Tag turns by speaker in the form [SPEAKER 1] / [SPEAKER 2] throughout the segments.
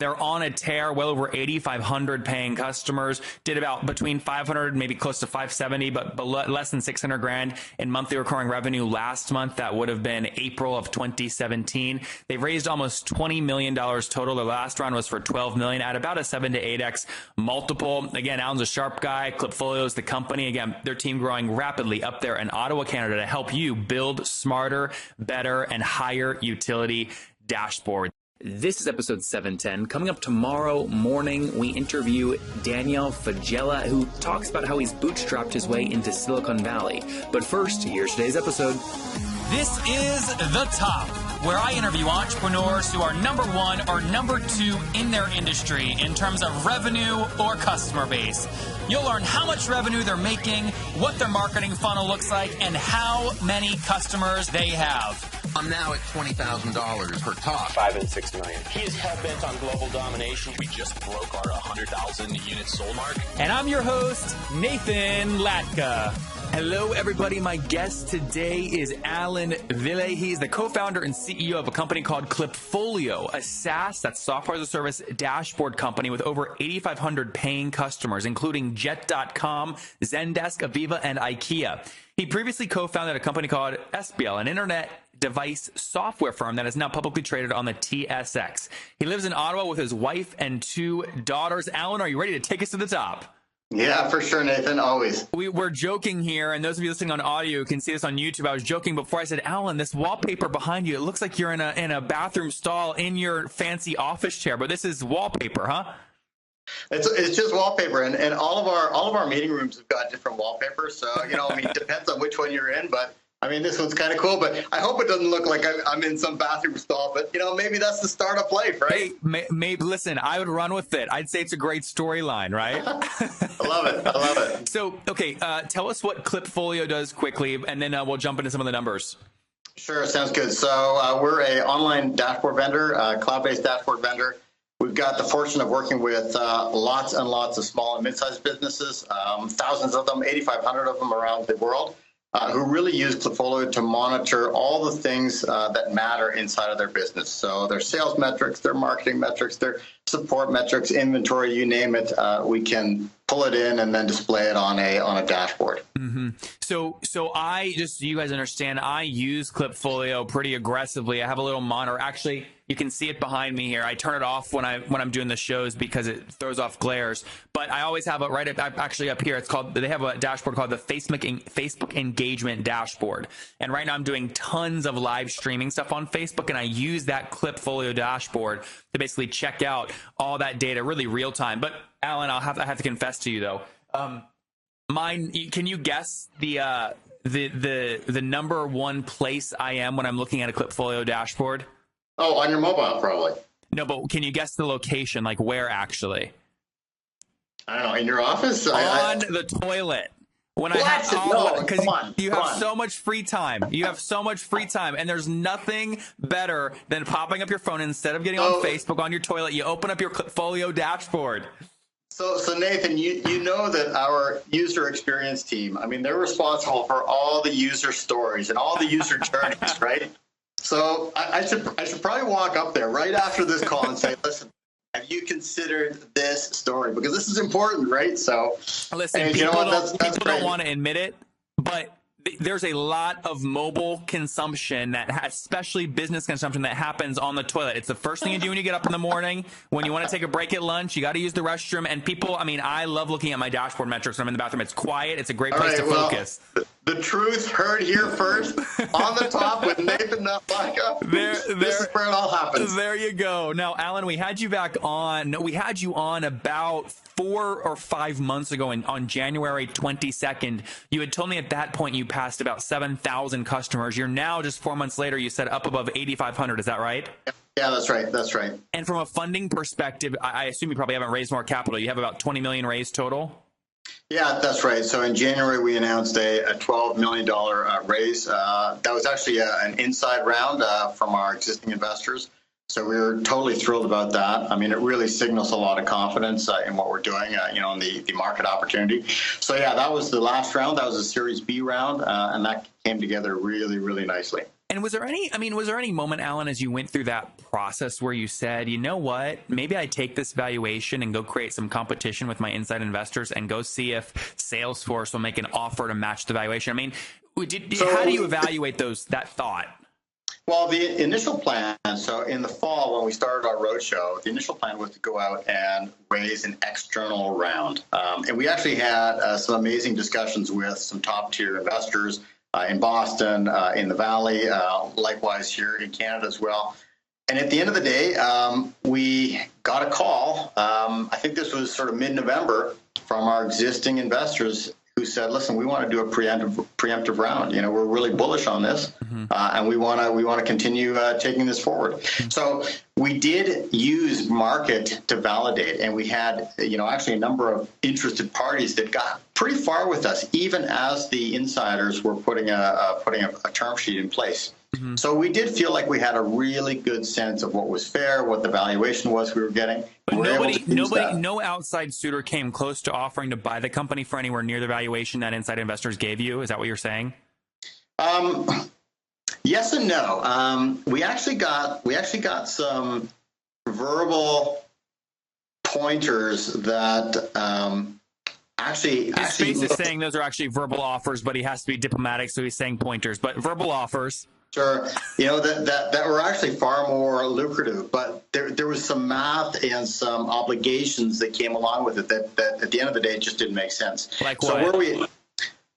[SPEAKER 1] They're on a tear, well over 8,500 paying customers, did about between 500, maybe close to 570, but less than 600 grand in monthly recurring revenue last month. That would have been April of 2017. They've raised almost $20 million total. Their last round was for 12 million at about a 7 to 8x multiple. Again, Allan's a sharp guy. Klipfolio is the company. Again, their team growing rapidly up there in Ottawa, Canada to help you build smarter, better, and higher utility dashboards. This is episode 710. Coming up tomorrow morning, we interview Daniel Fagella, who talks about how he's bootstrapped his way into Silicon Valley. But first, here's today's episode. This is The Top, where I interview entrepreneurs who are number one or number two in their industry in terms of revenue or customer base. You'll learn how much revenue they're making, what their marketing funnel looks like, and how many customers they have.
[SPEAKER 2] I'm now at $20,000 per top.
[SPEAKER 3] 5 and 6 million. He is hell-bent on global domination. We just broke our 100,000 unit sold mark.
[SPEAKER 1] And I'm your host, Nathan Latka. Hello, everybody. My guest today is Allan Ville. He's the co-founder and CEO of a company called Klipfolio, a SaaS, that's software as a service dashboard company with over 8,500 paying customers, including Jet.com, Zendesk, Aviva, and IKEA. He previously co-founded a company called SBL, an internet device software firm that is now publicly traded on the TSX. He lives in Ottawa with his wife and 2 daughters. Allan, are you ready to take us to the top?
[SPEAKER 4] Yeah, for sure, Nathan. Always.
[SPEAKER 1] We're joking here, and those of you listening on audio can see this on YouTube. I was joking before. I said, Allan, this wallpaper behind you, it looks like you're in a bathroom stall in your fancy office chair, but this is wallpaper, huh?
[SPEAKER 4] It's just wallpaper, and all of our meeting rooms have got different wallpapers. So it depends on which one you're in, but. I mean, this one's kind of cool, but I hope it doesn't look like I'm in some bathroom stall. But, maybe that's the start of life, right?
[SPEAKER 1] Hey, maybe, listen, I would run with it. I'd say it's a great storyline, right?
[SPEAKER 4] I love it.
[SPEAKER 1] So, okay, tell us what Klipfolio does quickly, and then we'll jump into some of the numbers.
[SPEAKER 4] Sure, sounds good. So we're an online dashboard vendor, cloud-based dashboard vendor. We've got the fortune of working with lots and lots of small and mid-sized businesses, thousands of them, 8,500 of them around the world. Who really use Klipfolio to monitor all the things that matter inside of their business. So their sales metrics, their marketing metrics, their support metrics, inventory, you name it. We can pull it in and then display it on a dashboard.
[SPEAKER 1] Mm-hmm. So I just so you guys understand, I use Klipfolio pretty aggressively. I have a little monitor. Actually, you can see it behind me here. I turn it off when I'm doing the shows because it throws off glares. But I always have it right up here. They have a dashboard called the Facebook engagement dashboard. And right now I'm doing tons of live streaming stuff on Facebook, and I use that Klipfolio dashboard to basically check out all that data really real time. But Allan, I have to confess to you though, can you guess the number one place I am when I'm looking at a Klipfolio dashboard?
[SPEAKER 4] Oh, on your mobile, probably.
[SPEAKER 1] No, but can you guess the location? Like where actually?
[SPEAKER 4] I don't know. In your office?
[SPEAKER 1] On the toilet. When
[SPEAKER 4] what?
[SPEAKER 1] I have
[SPEAKER 4] come on.
[SPEAKER 1] You have so much free time. You have so much free time, and there's nothing better than popping up your phone instead of getting on Facebook on your toilet. You open up your Klipfolio dashboard.
[SPEAKER 4] So Nathan, you know that our user experience team, I mean, they're responsible for all the user stories and all the user journeys, right? So I should probably walk up there right after this call and say, listen, have you considered this story? Because this is important, right? So
[SPEAKER 1] listen, people don't want to admit it, but there's a lot of mobile consumption especially business consumption that happens on the toilet. It's the first thing you do when you get up in the morning. When you want to take a break at lunch, you got to use the restroom. And people, I love looking at my dashboard metrics when I'm in the bathroom. It's quiet. It's a great place to focus.
[SPEAKER 4] The truth heard here first on the top with Nathan Latka. This is where it all happens.
[SPEAKER 1] There you go. Now, Allan, we had you on about 4 or 5 months ago on January 22nd. You had told me at that point you passed about 7,000 customers. You're now, just 4 months later, you said up above 8,500. Is that right?
[SPEAKER 4] Yeah, that's right.
[SPEAKER 1] And from a funding perspective, I assume you probably haven't raised more capital. You have about 20 million raised total?
[SPEAKER 4] Yeah, that's right. So in January, we announced a $12 million raise. That was actually an inside round from our existing investors. So we were totally thrilled about that. I mean, it really signals a lot of confidence in what we're doing, in the market opportunity. So yeah, that was the last round. That was a Series B round, and that came together really, really nicely.
[SPEAKER 1] And was there any moment, Allan, as you went through that process where you said, you know what, maybe I take this valuation and go create some competition with my inside investors and go see if Salesforce will make an offer to match the valuation? I mean, how do you evaluate that thought?
[SPEAKER 4] Well, the initial plan, so in the fall when we started our roadshow, the initial plan was to go out and raise an external round. And we actually had some amazing discussions with some top-tier investors in Boston, in the Valley, likewise here in Canada as well. And at the end of the day, we got a call, I think this was sort of mid-November, from our existing investors who said, listen, we want to do a preemptive round. You know, we're really bullish on this, and we want to continue taking this forward. So we did use market to validate, and we had, actually a number of interested parties that got pretty far with us, even as the insiders were putting a term sheet in place. So we did feel like we had a really good sense of what was fair, what the valuation was we were getting.
[SPEAKER 1] But no outside suitor came close to offering to buy the company for anywhere near the valuation that inside investors gave you. Is that what you're saying?
[SPEAKER 4] Yes and no. We actually got some verbal pointers that actually.
[SPEAKER 1] His face is saying those are actually verbal offers, but he has to be diplomatic, so he's saying pointers. But verbal offers.
[SPEAKER 4] Sure. That were actually far more lucrative, but there was some math and some obligations that came along with it that at the end of the day, it just didn't make sense.
[SPEAKER 1] Like what?
[SPEAKER 4] So where we,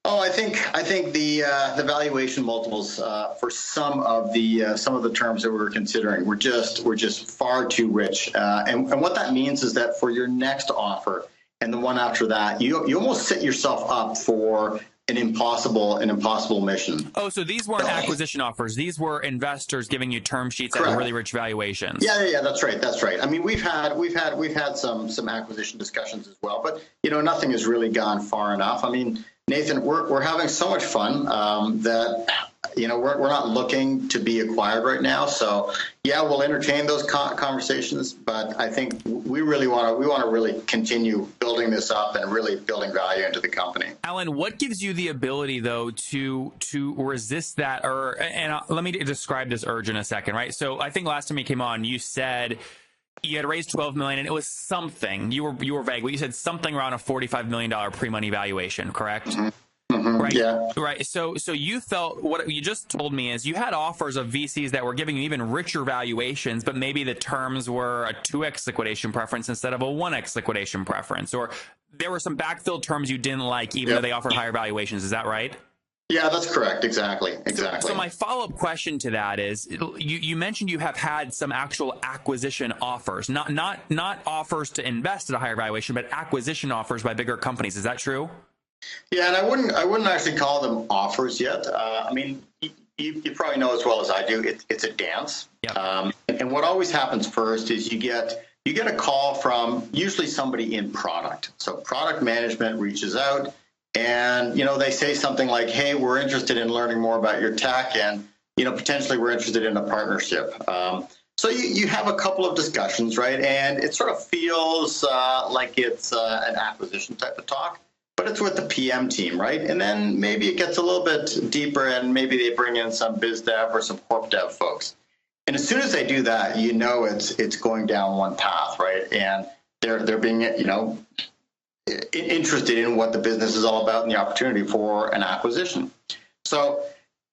[SPEAKER 4] I think the valuation multiples for some of the terms that we were considering were just far too rich. And what that means is that for your next offer and the one after that, you almost set yourself up for an impossible mission.
[SPEAKER 1] Oh, so these weren't acquisition offers. These were investors giving you term sheets at really rich valuations.
[SPEAKER 4] Yeah, that's right. I mean, we've had some acquisition discussions as well, but nothing has really gone far enough. I mean, Nathan, we're having so much fun that we're not looking to be acquired right now. So yeah, we'll entertain those conversations, but I think we want to really continue building this up and really building value into the company.
[SPEAKER 1] Allan, what gives you the ability though to resist that? Let me describe this urge in a second, right? So I think last time you came on, you said you had raised $12 million and it was something. You were vague, but you said something around a $45 million pre-money valuation, correct? Right.
[SPEAKER 4] Yeah.
[SPEAKER 1] Right. So you felt, what you just told me is you had offers of VCs that were giving you even richer valuations, but maybe the terms were a 2x liquidation preference instead of a 1x liquidation preference, or there were some backfill terms you didn't like, even though they offered higher valuations. Is that right?
[SPEAKER 4] Yeah, that's correct. Exactly.
[SPEAKER 1] So my follow-up question to that is, you mentioned you have had some actual acquisition offers, not offers to invest at a higher valuation, but acquisition offers by bigger companies. Is that true?
[SPEAKER 4] Yeah, and I wouldn't actually call them offers yet. I mean, you probably know as well as I do, it's a dance.
[SPEAKER 1] Yep.
[SPEAKER 4] And what always happens first is you get a call from usually somebody in product. So product management reaches out and, they say something like, hey, we're interested in learning more about your tech and, potentially we're interested in a partnership. So you have a couple of discussions, right? And it sort of feels like it's an acquisition type of talk. But it's with the PM team, right? And then maybe it gets a little bit deeper and maybe they bring in some biz dev or some corp dev folks. And as soon as they do that, it's going down one path, right? And they're being, interested in what the business is all about and the opportunity for an acquisition. So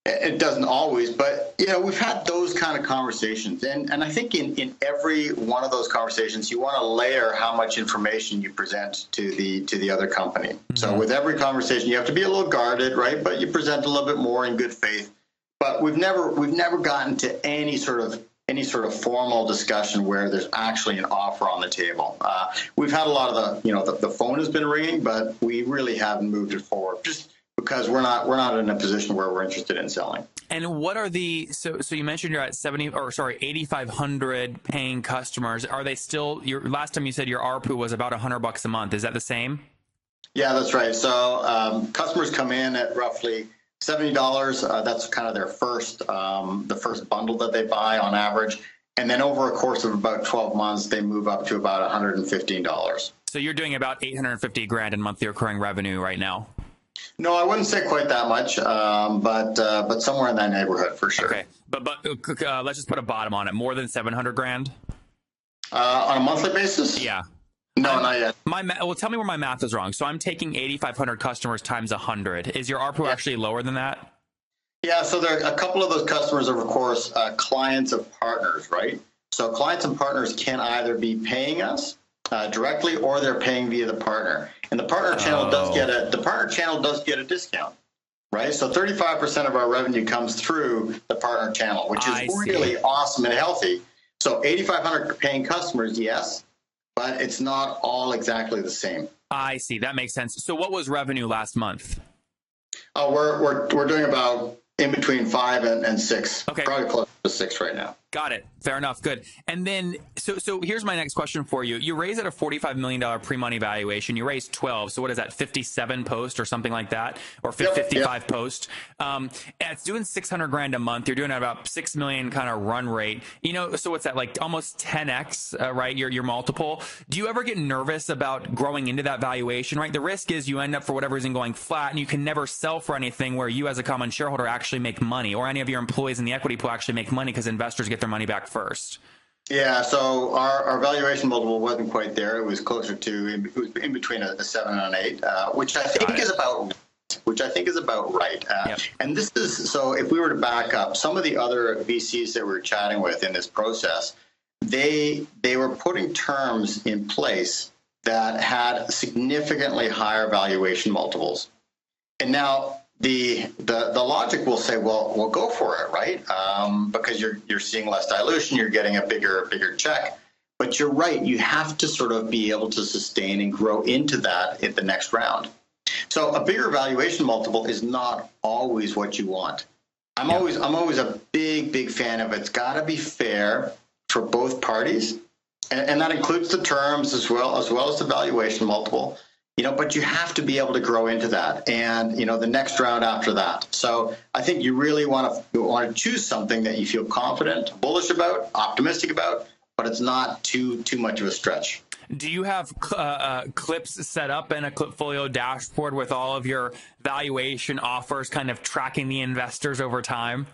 [SPEAKER 4] it doesn't always, but we've had those kind of conversations, and I think in every one of those conversations, you want to layer how much information you present to the other company. Mm-hmm. So with every conversation, you have to be a little guarded, right? But you present a little bit more in good faith. But we've never gotten to any sort of formal discussion where there's actually an offer on the table. We've had a lot of the phone has been ringing, but we really haven't moved it forward. Just because we're not in a position where we're interested in selling. And
[SPEAKER 1] what are so you mentioned you're at 8,500 paying customers. Are they still, last time you said your ARPU was about $100 a month. Is that the same?
[SPEAKER 4] Yeah, that's right. So customers come in at roughly $70. That's kind of their the first bundle that they buy on average. And then over a course of about 12 months, they move up to about $115.
[SPEAKER 1] So you're doing about $850,000 in monthly recurring revenue right now.
[SPEAKER 4] No, I wouldn't say quite that much, but somewhere in that neighborhood for sure.
[SPEAKER 1] Okay, but let's just put a bottom on it. More than 700 grand
[SPEAKER 4] on a monthly basis?
[SPEAKER 1] Yeah.
[SPEAKER 4] No, not yet.
[SPEAKER 1] Well, tell me where my math is wrong. So I'm taking 8,500 customers times 100. Is your ARPU actually lower than that?
[SPEAKER 4] Yeah, so there are a couple of those customers are, of course, clients of partners, right? So clients and partners can either be paying us directly, or they're paying via the partner. And the partner channel does get a discount, right? So 35% of our revenue comes through the partner channel, which is really awesome and healthy. So 8,500 paying customers, yes, but it's not all exactly the same.
[SPEAKER 1] I see. That makes sense. So what was revenue last month?
[SPEAKER 4] Oh, we're doing about in between 5 and 6.
[SPEAKER 1] Okay.
[SPEAKER 4] Probably close to 6 right now.
[SPEAKER 1] Got it. Fair enough. Good. And then, so here's my next question for you. You raised at a $45 million pre-money valuation. You raised 12. So what is that, 57 post or something like that? Or 55 post? It's doing 600 grand a month. You're doing at about 6 million kind of run rate. You know, so what's that, like almost 10x, right? Your multiple. Do you ever get nervous about growing into that valuation, right? The risk is you end up for whatever reason going flat, and you can never sell for anything where you as a common shareholder actually make money, or any of your employees in the equity pool actually make money because investors get their money back first.
[SPEAKER 4] Yeah, so our valuation multiple wasn't quite there. It was closer to in between a 7 and an 8, which I think is about right. And this is, so if we were to back up, some of the other VCs that we're chatting with in this process, they were putting terms in place that had significantly higher valuation multiples. And now the logic will say, well, we'll go for it, right? Because you're seeing less dilution, you're getting a bigger check. But you're right, you have to sort of be able to sustain and grow into that at the next round. So a bigger valuation multiple is not always what you want. I'm always a big fan of it's got to be fair for both parties, and that includes the terms as well as the valuation multiple. You know, but you have to be able to grow into that, and you know, the next round after that. So I think you really want to choose something that you feel confident, bullish about, optimistic about, but it's not too much of a stretch.
[SPEAKER 1] Do you have clips set up in a Klipfolio dashboard with all of your valuation offers, kind of tracking the investors over time?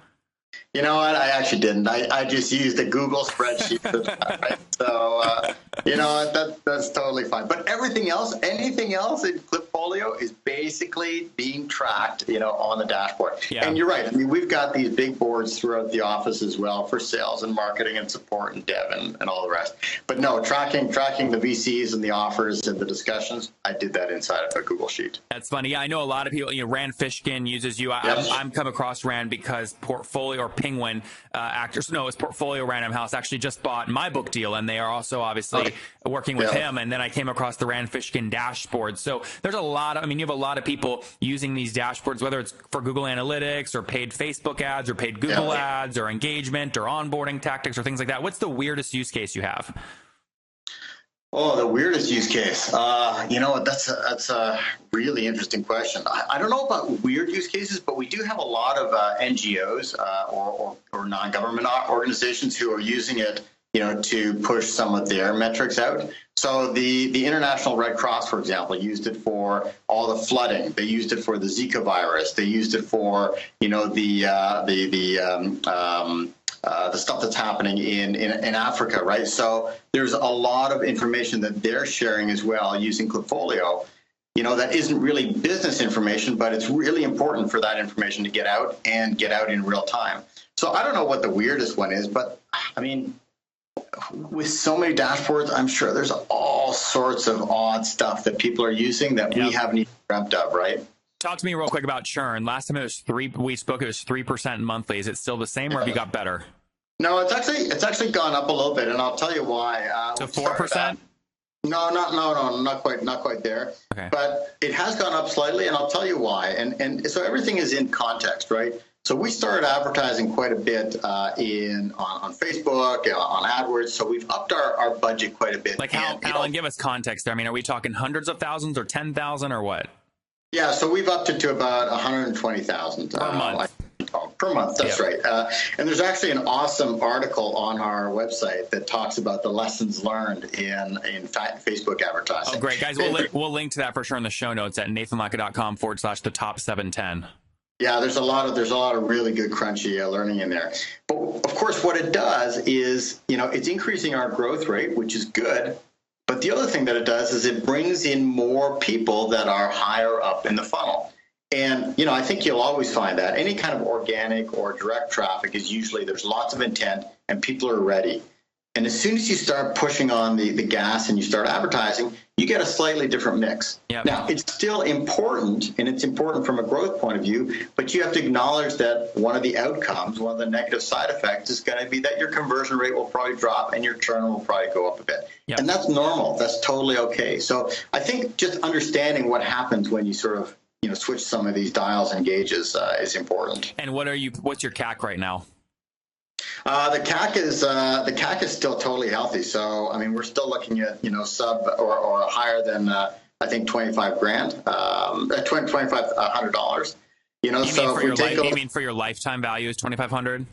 [SPEAKER 4] You know what? I actually didn't. I just used a Google spreadsheet for that, right? So, you know, that's totally fine. But anything else in Klipfolio is basically being tracked, you know, on the dashboard. Yeah. And you're right. I mean, we've got these big boards throughout the office as well for sales and marketing and support and dev and all the rest. But no, tracking the VCs and the offers and the discussions, I did that inside of a Google sheet.
[SPEAKER 1] That's funny. Yeah, I know a lot of people, you know, Rand Fishkin uses you. I'm come across Rand because Portfolio or Penguin it's Portfolio Random House actually just bought my book deal, and they are also obviously working with him. And then I came across the Rand Fishkin dashboard. So there's a lot of, you have a lot of people using these dashboards, whether it's for Google Analytics or paid Facebook ads or paid Google ads or engagement or onboarding tactics or things like that. What's the weirdest use case you have?
[SPEAKER 4] Oh, the weirdest use case. You know, that's a really interesting question. I don't know about weird use cases, but we do have a lot of NGOs or non-government organizations who are using it, you know, to push some of their metrics out. So the International Red Cross, for example, used it for all the flooding. They used it for the Zika virus. They used it for, you know, the stuff that's happening in Africa, right? So there's a lot of information that they're sharing as well using Klipfolio, you know, that isn't really business information, but it's really important for that information to get out in real time. So I don't know what the weirdest one is, but I mean, with so many dashboards, I'm sure there's all sorts of odd stuff that people are using that we haven't even dreamt of, right?
[SPEAKER 1] Talk to me real quick about churn. Last time we spoke, it was 3% monthly. Is it still the same, or have you got better?
[SPEAKER 4] No, it's actually gone up a little bit, and I'll tell you why.
[SPEAKER 1] So 4%?
[SPEAKER 4] No, not quite there. Okay. But it has gone up slightly, and I'll tell you why. And so everything is in context, right? So we started advertising quite a bit on Facebook, on AdWords. So we've upped our budget quite a bit.
[SPEAKER 1] Like how, Allan, give us context there. I mean, are we talking hundreds of thousands or 10,000 or what?
[SPEAKER 4] Yeah, so we've upped it to about 120,000
[SPEAKER 1] per month.
[SPEAKER 4] Per month, that's
[SPEAKER 1] Yep.
[SPEAKER 4] right. And there's actually an awesome article on our website that talks about the lessons learned in Facebook advertising.
[SPEAKER 1] Oh, great. Guys, we'll link to that for sure in the show notes at nathanlatka.com/the top 710.
[SPEAKER 4] Yeah, there's a lot of really good crunchy learning in there. But of course, what it does is, it's increasing our growth rate, which is good. But the other thing that it does is it brings in more people that are higher up in the funnel. And, I think you'll always find that any kind of organic or direct traffic is usually there's lots of intent and people are ready. And as soon as you start pushing on the gas and you start advertising, you get a slightly different mix.
[SPEAKER 1] Yep.
[SPEAKER 4] Now, it's still important, and it's important from a growth point of view, but you have to acknowledge that one of the outcomes, one of the negative side effects is going to be that your conversion rate will probably drop and your churn will probably go up a bit.
[SPEAKER 1] Yep.
[SPEAKER 4] And that's normal. That's totally okay. So I think just understanding what happens when you sort of switch some of these dials and gauges is important.
[SPEAKER 1] And what's your CAC right now?
[SPEAKER 4] The CAC is still totally healthy. So, we're still looking at, sub or higher than, I think $25,000, $2,500.
[SPEAKER 1] You mean for your lifetime value is $2,500?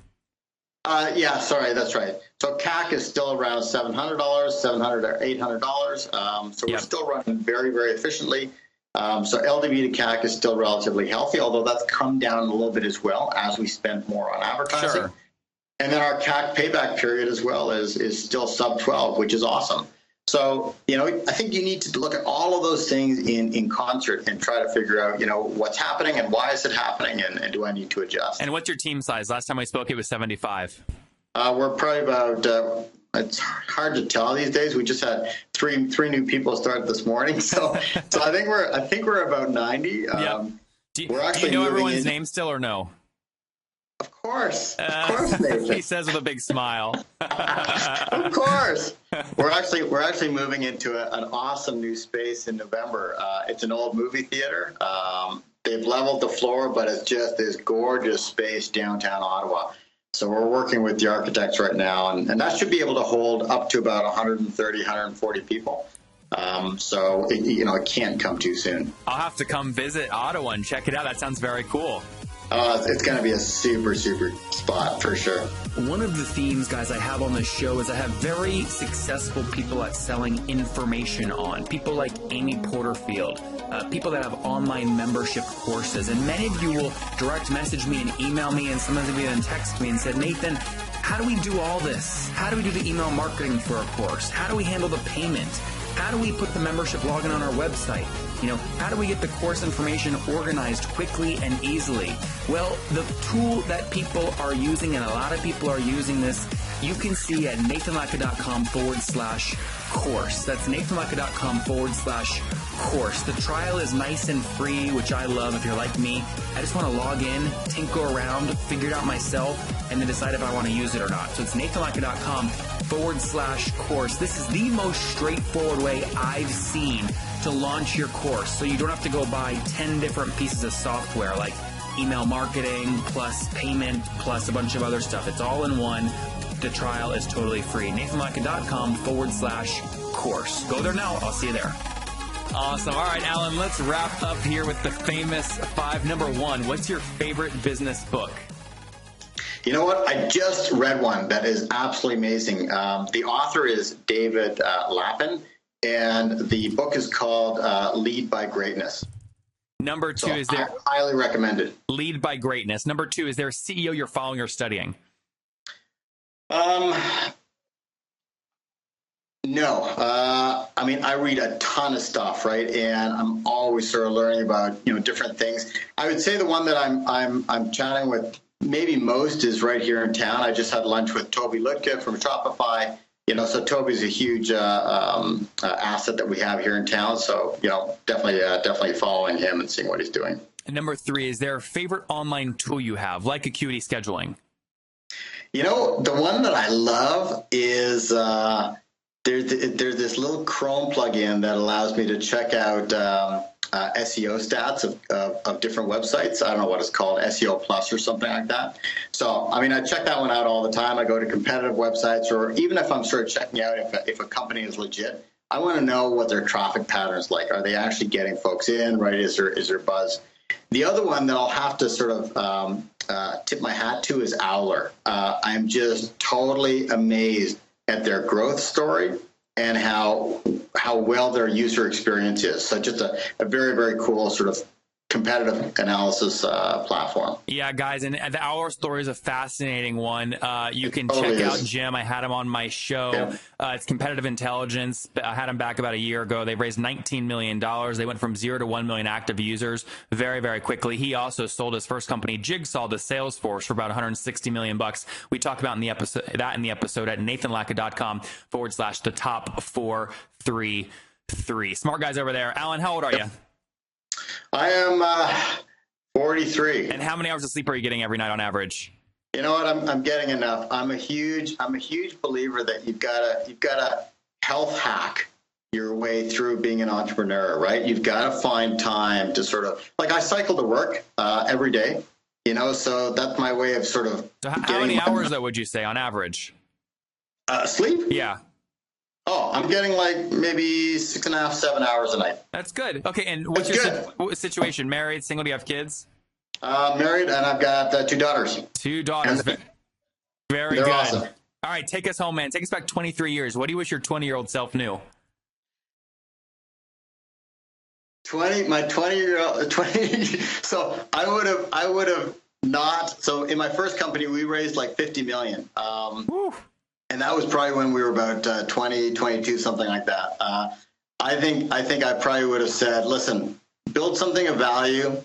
[SPEAKER 4] Yeah, sorry, that's right. So CAC is still around $700, $700 or $800. So we're still running very, very efficiently. So LTV to CAC is still relatively healthy, although that's come down a little bit as well as we spend more on advertising.
[SPEAKER 1] Sure.
[SPEAKER 4] And then our CAC payback period as well is still sub 12, which is awesome. So, I think you need to look at all of those things in concert and try to figure out, what's happening and why is it happening and do I need to adjust?
[SPEAKER 1] And what's your team size? Last time we spoke, it was 75.
[SPEAKER 4] We're probably about, it's hard to tell these days. We just had three new people start this morning. So I think we're about 90.
[SPEAKER 1] Yep. Do you know everyone's name still or no?
[SPEAKER 4] Of course, Nathan.
[SPEAKER 1] He says with a big smile.
[SPEAKER 4] Of course. We're actually moving into an awesome new space in November. It's an old movie theater. They've leveled the floor, but it's just this gorgeous space downtown Ottawa. So we're working with the architects right now, and that should be able to hold up to about 130, 140 people. So it can't come too soon.
[SPEAKER 1] I'll have to come visit Ottawa and check it out. That sounds very cool.
[SPEAKER 4] It's going to be a super, super spot for sure.
[SPEAKER 5] One of the themes, guys, I have on this show is I have very successful people at selling information on. People like Amy Porterfield, people that have online membership courses. And many of you will direct message me and email me, and sometimes of you even text me and said, Nathan, how do we do all this? How do we do the email marketing for a course? How do we handle the payment? How do we put the membership login on our website? How do we get the course information organized quickly and easily? Well, the tool that people are using, and a lot of people are using this, you can see at nathanlatka.com/course. That's nathanlatka.com/course. The trial is nice and free, which I love. If you're like me, I just want to log in, tinker around, figure it out myself, and then decide if I want to use it or not. So it's nathanlatka.com/course. This is the most straightforward way I've seen to launch your course. So you don't have to go buy 10 different pieces of software like email marketing plus payment plus a bunch of other stuff. It's all in one. The trial is totally free. nathanlatka.com/course. Go there now. I'll see you there.
[SPEAKER 1] Awesome. All right, Allan, let's wrap up here with the famous 5. Number 1, what's your favorite business book?
[SPEAKER 4] You know what? I just read one that is absolutely amazing. The author is David Lappin, and the book is called Lead by Greatness.
[SPEAKER 1] Number 2, is there...
[SPEAKER 4] I highly recommend it.
[SPEAKER 1] Lead by Greatness. Number 2, is there a CEO you're following or studying?
[SPEAKER 4] No. I read a ton of stuff, right? And I'm always sort of learning about, different things. I would say the one that I'm chatting with maybe most is right here in town. I just had lunch with Toby Latka from Shopify. So Toby's a huge asset that we have here in town. So, definitely following him and seeing what he's doing.
[SPEAKER 1] And number 3, is there a favorite online tool you have, like Acuity Scheduling?
[SPEAKER 4] The one that I love is there's this little Chrome plugin that allows me to check out SEO stats of different websites. I don't know what it's called, SEO Plus or something like that. So, I check that one out all the time. I go to competitive websites, or even if I'm sort of checking out if a company is legit, I want to know what their traffic patterns like. Are they actually getting folks in, right? Is there buzz? The other one that I'll have to sort of tip my hat to is Owler. I'm just totally amazed at their growth story and how well their user experience is. So just a very, very cool sort of competitive analysis platform.
[SPEAKER 1] Yeah, guys, and the Our Story is a fascinating one. You can
[SPEAKER 4] Totally
[SPEAKER 1] check out
[SPEAKER 4] is.
[SPEAKER 1] Jim. I had him on my show.
[SPEAKER 4] Yeah.
[SPEAKER 1] It's competitive intelligence. I had him back about a year ago. They raised $19 million. They went from 0 to 1 million active users very, very quickly. He also sold his first company, Jigsaw, to Salesforce for about $160 million. We talk about in the episode at nathanlatka.com/the top 433. Smart guys over there. Allan, how old are you?
[SPEAKER 4] I am 43.
[SPEAKER 1] And how many hours of sleep are you getting every night on average?
[SPEAKER 4] You know what? I'm getting enough. I'm a huge believer that you've got to health hack your way through being an entrepreneur, right? You've got to find time to sort of, like, I cycle to work every day, you know, so that's my way of sort of.
[SPEAKER 1] So how many hours though would you say on average?
[SPEAKER 4] Sleep?
[SPEAKER 1] Yeah.
[SPEAKER 4] Oh, I'm getting like maybe 6.5, 7 hours a night.
[SPEAKER 1] That's good. Okay, and what's your situation? Married, single? Do you have kids?
[SPEAKER 4] Married, and I've got 2 daughters.
[SPEAKER 1] 2 daughters. Very
[SPEAKER 4] They're
[SPEAKER 1] good.
[SPEAKER 4] awesome.
[SPEAKER 1] All right, take us home, man. Take us back 23 years. What do you wish your 20-year-old self knew?
[SPEAKER 4] My 20-year-old. So I would have not. So in my first company, we raised like 50 million. And that was probably when we were about 20, 22, something like that. I think I probably would have said, listen, build something of value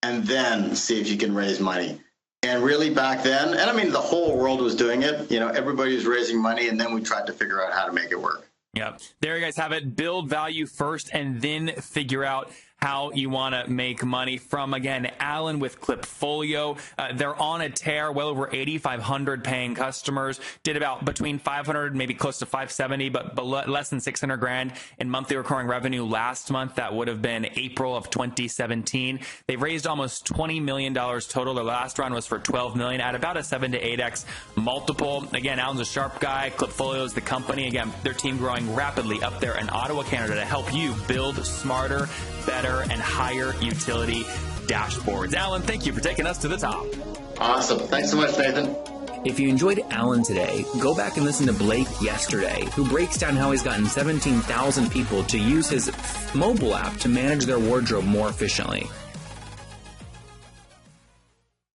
[SPEAKER 4] and then see if you can raise money. And really back then, and I mean, the whole world was doing it. You know, everybody was raising money, and then we tried to figure out how to make it work.
[SPEAKER 1] Yeah. There you guys have it. Build value first and then figure out how you want to make money. From, again, Allan with Klipfolio. They're on a tear, well over 8,500 paying customers. Did about between 500, maybe close to 570, but less than 600 grand in monthly recurring revenue last month. That would have been April of 2017. They've raised almost $20 million total. Their last round was for 12 million at about a 7 to 8x multiple. Again, Allan's a sharp guy. Klipfolio is the company. Again, their team growing rapidly up there in Ottawa, Canada, to help you build smarter, better, and higher utility dashboards. Allan, thank you for taking us to the top.
[SPEAKER 4] Awesome. Thanks so much, Nathan.
[SPEAKER 5] If you enjoyed Allan today, go back and listen to Blake yesterday, who breaks down how he's gotten 17,000 people to use his mobile app to manage their wardrobe more efficiently.